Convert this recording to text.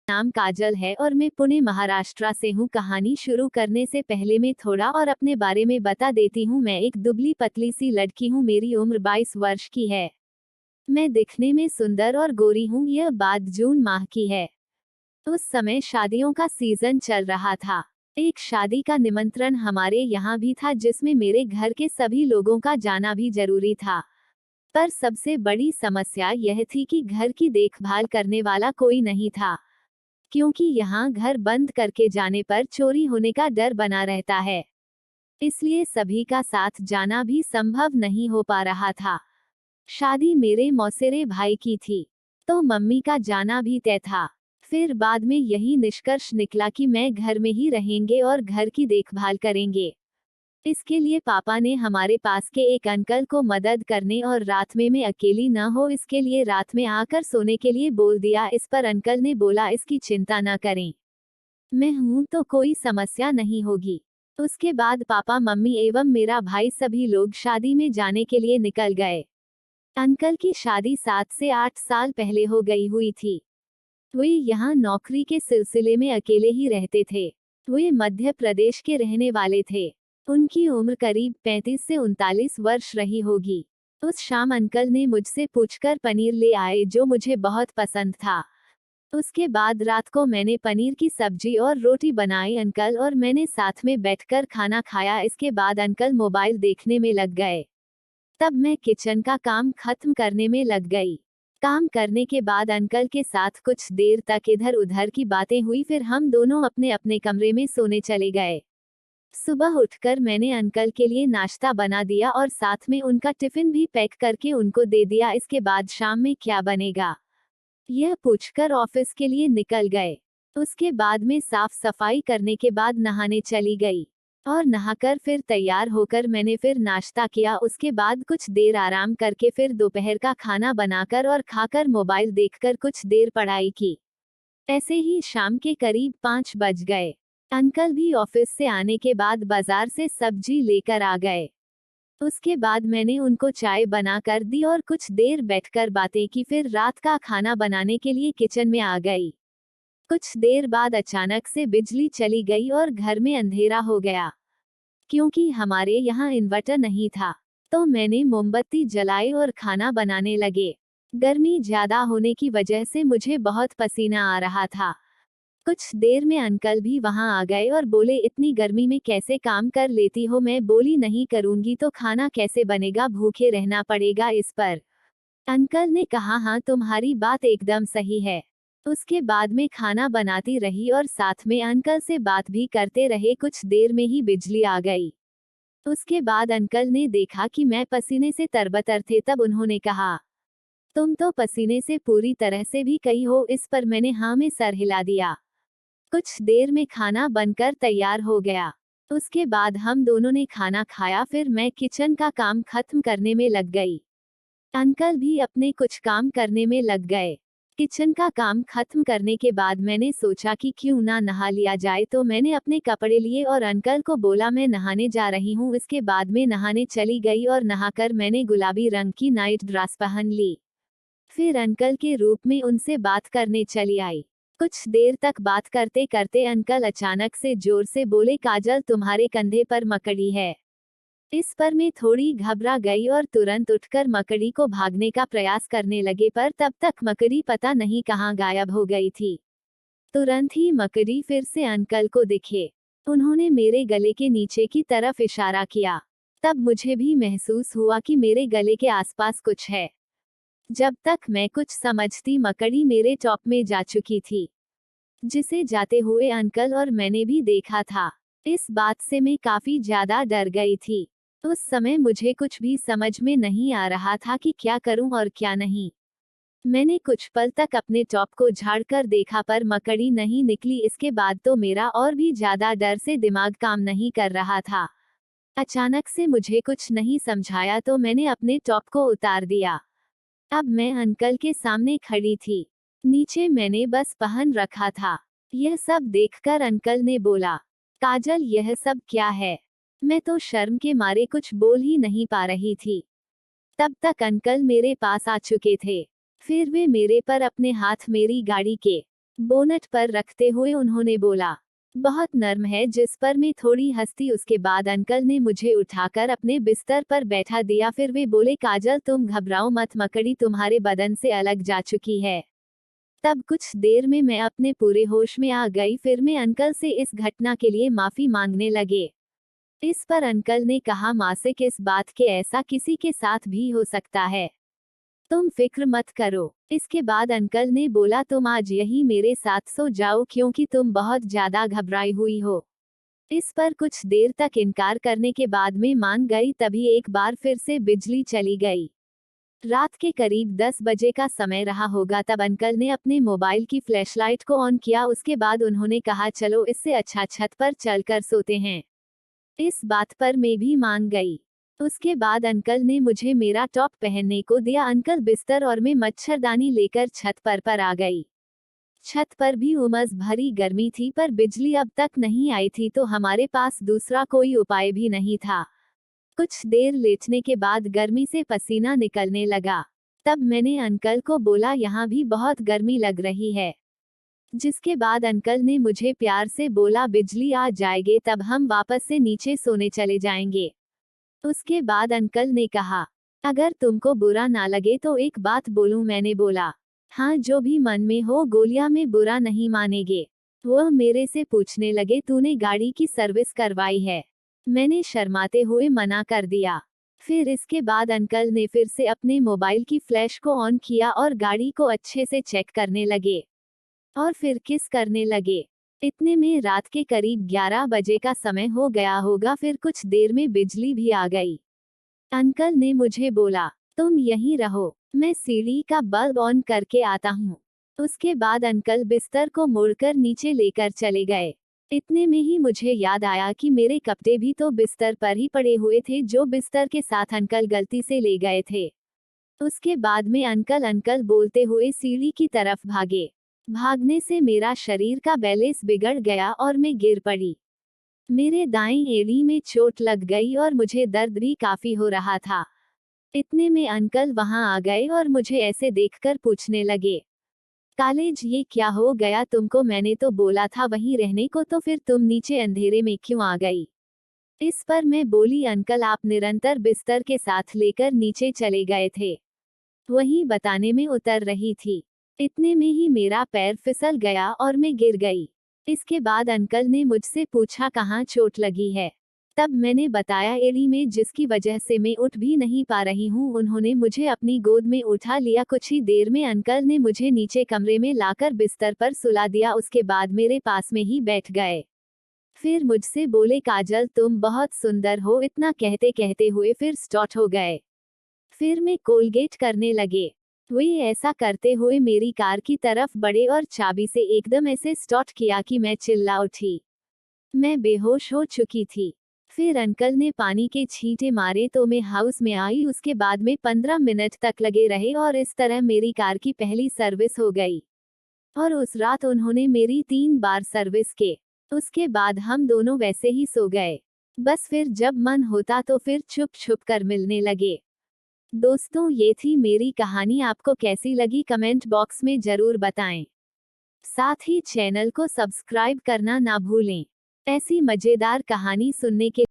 नाम काजल है और मैं पुणे महाराष्ट्र से हूँ। कहानी शुरू करने से पहले मैं थोड़ा और अपने बारे में बता देती हूँ। मैं एक दुबली पतली सी लड़की हूँ। मेरी उम्र 22 वर्ष की है। मैं दिखने में सुंदर और गोरी हूँ। यह बात जून माह की है। उस समय शादियों का सीजन चल रहा था। एक शादी का निमंत्रण हमारे यहाँ भी था जिसमें मेरे घर के सभी लोगों का जाना भी जरूरी था। पर सबसे बड़ी समस्या यह थी कि घर की देखभाल करने वाला कोई नहीं था, क्योंकि यहाँ घर बंद करके जाने पर चोरी होने का डर बना रहता है। इसलिए सभी का साथ जाना भी संभव नहीं हो पा रहा था। शादी मेरे मौसेरे भाई की थी, तो मम्मी का जाना भी तय था। फिर बाद में यही निष्कर्ष निकला कि मैं घर में ही रहेंगे और घर की देखभाल करेंगे। इसके लिए पापा ने हमारे पास के एक अंकल को मदद करने और रात में मैं अकेली न हो इसके लिए रात में आकर सोने के लिए बोल दिया। इस पर अंकल ने बोला, इसकी चिंता न करें, मैं हूं तो कोई समस्या नहीं होगी। उसके बाद पापा, मम्मी एवं मेरा भाई सभी लोग शादी में जाने के लिए निकल गए। अंकल की शादी 7 से 8 साल पहले हो गई हुई थी। वे यहाँ नौकरी के सिलसिले में अकेले ही रहते थे। वे मध्य प्रदेश के रहने वाले थे। उनकी उम्र करीब 35 से 39 वर्ष रही होगी। उस शाम अंकल ने मुझसे पूछकर पनीर ले आए, जो मुझे बहुत पसंद था। उसके बाद रात को मैंने पनीर की सब्जी और रोटी बनाई। अंकल और मैंने साथ में बैठकर खाना खाया। इसके बाद अंकल मोबाइल देखने में लग गए। तब मैं किचन का काम खत्म करने में लग गई। काम करने के बाद अंकल के साथ कुछ देर तक इधर उधर की बातें हुई। फिर हम दोनों अपने अपने कमरे में सोने चले गए। सुबह उठकर मैंने अंकल के लिए नाश्ता बना दिया और साथ में उनका टिफिन भी पैक करके उनको दे दिया। इसके बाद शाम में क्या बनेगा यह पूछकर ऑफिस के लिए निकल गए। उसके बाद में साफ सफाई करने के बाद नहाने चली गई और नहाकर फिर तैयार होकर मैंने फिर नाश्ता किया। उसके बाद कुछ देर आराम करके फिर दोपहर का खाना बनाकर और खाकर मोबाइल देखकर कुछ देर पढ़ाई की। ऐसे ही शाम के करीब 5 बज गए। अंकल भी ऑफिस से आने के बाद बाजार से सब्जी लेकर आ गए। उसके बाद मैंने उनको चाय बना कर दी और कुछ देर बैठकर बातें की। फिर रात का खाना बनाने के लिए किचन में आ गई। कुछ देर बाद अचानक से बिजली चली गई और घर में अंधेरा हो गया। क्योंकि हमारे यहाँ इन्वर्टर नहीं था, तो मैंने मोमबत्ती जलाई और खाना बनाने लगे। गर्मी ज्यादा होने की वजह से मुझे बहुत पसीना आ रहा था। कुछ देर में अंकल भी वहां आ गए और बोले, इतनी गर्मी में कैसे काम कर लेती हो। मैं बोली, नहीं करूंगी तो खाना कैसे बनेगा, भूखे रहना पड़ेगा। इस पर अंकल ने कहा, हाँ तुम्हारी बात एकदम सही है। उसके बाद में खाना बनाती रही और साथ में अंकल से बात भी करते रहे। कुछ देर में ही बिजली आ गई। उसके बाद अंकल ने देखा कि मैं पसीने से तरबतर थे। तब उन्होंने कहा, तुम तो पसीने से पूरी तरह से भी गई हो। इस पर मैंने हाँ में सर हिला दिया। कुछ देर में खाना बनकर तैयार हो गया। उसके बाद हम दोनों ने खाना खाया। फिर मैं किचन का काम खत्म करने में लग गई। अंकल भी अपने कुछ काम करने में लग गए। किचन का काम खत्म करने के बाद मैंने सोचा कि क्यों ना नहा लिया जाए, तो मैंने अपने कपड़े लिए और अंकल को बोला, मैं नहाने जा रही हूँ। इसके बाद में नहाने चली गई और नहाकर मैंने गुलाबी रंग की नाइट ड्रेस पहन ली। फिर अंकल के रूप में उनसे बात करने चली आई। कुछ देर तक बात करते करते अंकल अचानक से जोर से बोले, काजल तुम्हारे कंधे पर मकड़ी है। इस पर मैं थोड़ी घबरा गई और तुरंत उठकर मकड़ी को भागने का प्रयास करने लगे, पर तब तक मकड़ी पता नहीं कहाँ गायब हो गई थी। तुरंत ही मकड़ी फिर से अंकल को दिखे। उन्होंने मेरे गले के नीचे की तरफ इशारा किया। तब मुझे भी महसूस हुआ कि मेरे गले के आसपास कुछ है। जब तक मैं कुछ समझती, मकड़ी मेरे टॉप में जा चुकी थी, जिसे जाते हुए अंकल और मैंने भी देखा था। इस बात से मैं काफी ज्यादा डर गई थी। उस समय मुझे कुछ भी समझ में नहीं आ रहा था कि क्या करूं और क्या नहीं। मैंने कुछ पल तक अपने टॉप को झाड़कर देखा, पर मकड़ी नहीं निकली। इसके बाद तो मेरा और भी ज्यादा डर से दिमाग काम नहीं कर रहा था। अचानक से मुझे कुछ नहीं समझाया तो मैंने अपने टॉप को उतार दिया। अब मैं अंकल के सामने खड़ी थी। नीचे मैंने बस पहन रखा था। यह सब देखकर अंकल ने बोला, काजल यह सब क्या है। मैं तो शर्म के मारे कुछ बोल ही नहीं पा रही थी। तब तक अंकल मेरे पास आ चुके थे। फिर वे मेरे पर अपने हाथ मेरी गाड़ी के बोनट पर रखते हुए उन्होंने बोला, बहुत नर्म है, जिस पर मैं थोड़ी हंसी। उसके बाद अंकल ने मुझे उठाकर अपने बिस्तर पर बैठा दिया। फिर वे बोले, काजल तुम घबराओ मत, मकड़ी तुम्हारे बदन से अलग जा चुकी है। तब कुछ देर में मैं अपने पूरे होश में आ गई। फिर मैं अंकल से इस घटना के लिए माफी मांगने लगे। इस पर अंकल ने कहा, मासिक इस बात के ऐसा किसी के साथ भी हो सकता है, तुम फिक्र मत करो। इसके बाद अंकल ने बोला, तुम आज यही मेरे साथ सो जाओ क्योंकि तुम बहुत ज्यादा घबराई हुई हो। इस पर कुछ देर तक इनकार करने के बाद मैं मान गई। तभी एक बार फिर से बिजली चली गई। रात के करीब 10 बजे का समय रहा होगा। तब अंकल ने अपने मोबाइल की फ्लैशलाइट को ऑन किया। उसके बाद उन्होंने कहा, चलो इससे अच्छा छत पर चलकर सोते हैं। इस बात पर मैं भी मान गई। उसके बाद अंकल ने मुझे मेरा टॉप पहनने को दिया। अंकल बिस्तर और मैं मच्छरदानी लेकर छत पर आ गई। छत पर भी उमस भरी गर्मी थी, पर बिजली अब तक नहीं आई थी तो हमारे पास दूसरा कोई उपाय भी नहीं था। कुछ देर लेटने के बाद गर्मी से पसीना निकलने लगा। तब मैंने अंकल को बोला, यहाँ भी बहुत गर्मी लग रही है। जिसके बाद अंकल ने मुझे प्यार से बोला, बिजली आ जाएगी तब हम वापस से नीचे सोने चले जाएंगे। उसके बाद अंकल ने कहा, अगर तुमको बुरा ना लगे तो एक बात बोलूं। मैंने बोला, हाँ जो भी मन में हो, गोलियां में बुरा नहीं मानेंगे। वह मेरे से पूछने लगे, तूने गाड़ी की सर्विस करवाई है? मैंने शर्माते हुए मना कर दिया। फिर इसके बाद अंकल ने फिर से अपने मोबाइल की फ्लैश को ऑन किया और गाड़ी को अच्छे से चेक करने लगे और फिर किस करने लगे। इतने में रात के करीब 11 बजे का समय हो गया होगा। फिर कुछ देर में बिजली भी आ गई। अंकल ने मुझे बोला, तुम यहीं रहो, मैं सीढ़ी का बल्ब ऑन करके आता हूँ। उसके बाद अंकल बिस्तर को मोड़कर नीचे लेकर चले गए। इतने में ही मुझे याद आया कि मेरे कपड़े भी तो बिस्तर पर ही पड़े हुए थे, जो बिस्तर के साथ अंकल गलती से ले गए थे। उसके बाद में अंकल अंकल बोलते हुए सीढ़ी की तरफ भागे। भागने से मेरा शरीर का बैलेंस बिगड़ गया और मैं गिर पड़ी। मेरे दाईं एड़ी में चोट लग गई और मुझे दर्द भी काफी हो रहा था। इतने में अंकल वहां आ गए और मुझे ऐसे देखकर पूछने लगे, कॉलेज ये क्या हो गया तुमको? मैंने तो बोला था वहीं रहने को, तो फिर तुम नीचे अंधेरे में क्यों आ गई? इस पर मैं बोली, अंकल आप निरंतर बिस्तर के साथ लेकर नीचे चले गए थे, वही बताने में उतर रही थी। इतने में ही मेरा पैर फिसल गया और मैं गिर गई। इसके बाद अंकल ने मुझसे पूछा, कहाँ चोट लगी है? तब मैंने बताया, एड़ी में, जिसकी वजह से मैं उठ भी नहीं पा रही हूँ। उन्होंने मुझे अपनी गोद में उठा लिया। कुछ ही देर में अंकल ने मुझे नीचे कमरे में लाकर बिस्तर पर सुला दिया। उसके बाद मेरे पास में ही बैठ गए। फिर मुझसे बोले, काजल तुम बहुत सुंदर हो। इतना कहते कहते हुए फिर स्टार्ट हो गए। फिर मैं कोलगेट करने लगे। वे ऐसा करते हुए मेरी कार की तरफ बढ़े और चाबी से एकदम ऐसे स्टार्ट किया कि मैं चिल्ला उठी। मैं बेहोश हो चुकी थी। फिर अंकल ने पानी के छींटे मारे तो मैं हाउस में आई। उसके बाद में 15 मिनट तक लगे रहे और इस तरह मेरी कार की पहली सर्विस हो गई। और उस रात उन्होंने मेरी 3 बार सर्विस के। उसके बाद हम दोनों वैसे ही सो गए। बस फिर जब मन होता तो फिर छुप छुप कर मिलने लगे। दोस्तों, ये थी मेरी कहानी। आपको कैसी लगी कमेंट बॉक्स में जरूर बताएं। साथ ही चैनल को सब्सक्राइब करना ना भूलें। ऐसी मजेदार कहानी सुनने के